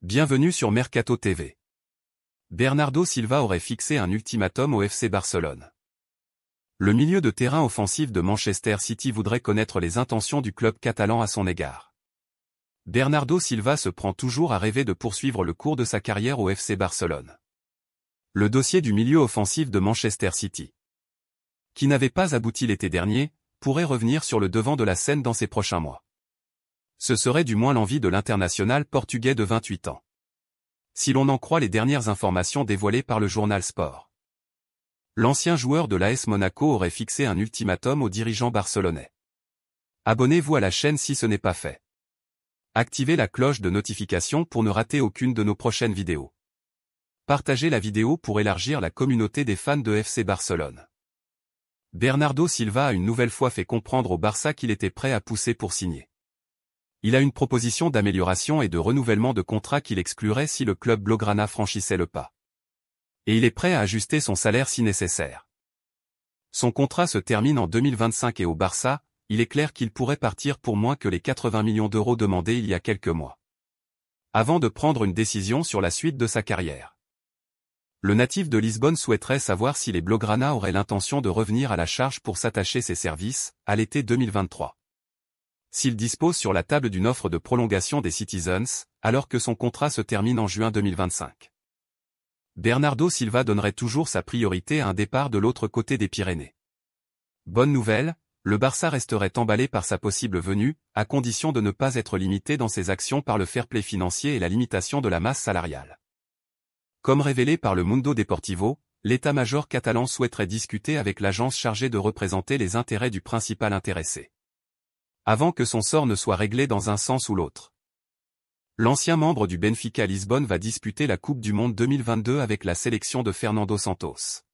Bienvenue sur Mercato TV. Bernardo Silva aurait fixé un ultimatum au FC Barcelone. Le milieu de terrain offensif de Manchester City voudrait connaître les intentions du club catalan à son égard. Bernardo Silva se prend toujours à rêver de poursuivre le cours de sa carrière au FC Barcelone. Le dossier du milieu offensif de Manchester City, qui n'avait pas abouti l'été dernier, pourrait revenir sur le devant de la scène dans ces prochains mois. Ce serait du moins l'envie de l'international portugais de 28 ans. Si l'on en croit les dernières informations dévoilées par le journal Sport. L'ancien joueur de l'AS Monaco aurait fixé un ultimatum aux dirigeants barcelonais. Abonnez-vous à la chaîne si ce n'est pas fait. Activez la cloche de notification pour ne rater aucune de nos prochaines vidéos. Partagez la vidéo pour élargir la communauté des fans de FC Barcelone. Bernardo Silva a une nouvelle fois fait comprendre au Barça qu'il était prêt à pousser pour signer. Il a une proposition d'amélioration et de renouvellement de contrat qu'il exclurait si le club blaugrana franchissait le pas. Et il est prêt à ajuster son salaire si nécessaire. Son contrat se termine en 2025 et au Barça, il est clair qu'il pourrait partir pour moins que les 80 millions d'euros demandés il y a quelques mois. Avant de prendre une décision sur la suite de sa carrière. Le natif de Lisbonne souhaiterait savoir si les blaugrana auraient l'intention de revenir à la charge pour s'attacher ses services, à l'été 2023. S'il dispose sur la table d'une offre de prolongation des Citizens, alors que son contrat se termine en juin 2025. Bernardo Silva donnerait toujours sa priorité à un départ de l'autre côté des Pyrénées. Bonne nouvelle, le Barça resterait emballé par sa possible venue, à condition de ne pas être limité dans ses actions par le fair-play financier et la limitation de la masse salariale. Comme révélé par le Mundo Deportivo, l'état-major catalan souhaiterait discuter avec l'agence chargée de représenter les intérêts du principal intéressé. Avant que son sort ne soit réglé dans un sens ou l'autre. L'ancien membre du Benfica Lisbonne va disputer la Coupe du Monde 2022 avec la sélection de Fernando Santos.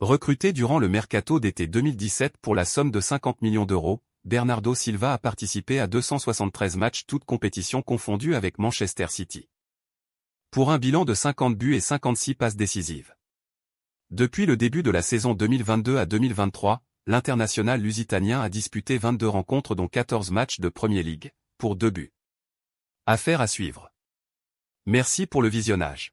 Recruté durant le mercato d'été 2017 pour la somme de 50 millions d'euros, Bernardo Silva a participé à 273 matchs toutes compétitions confondues avec Manchester City. Pour un bilan de 50 buts et 56 passes décisives. Depuis le début de la saison 2022 à 2023, l'international lusitanien a disputé 22 rencontres dont 14 matchs de Premier League, pour 2 buts. Affaire à suivre. Merci pour le visionnage.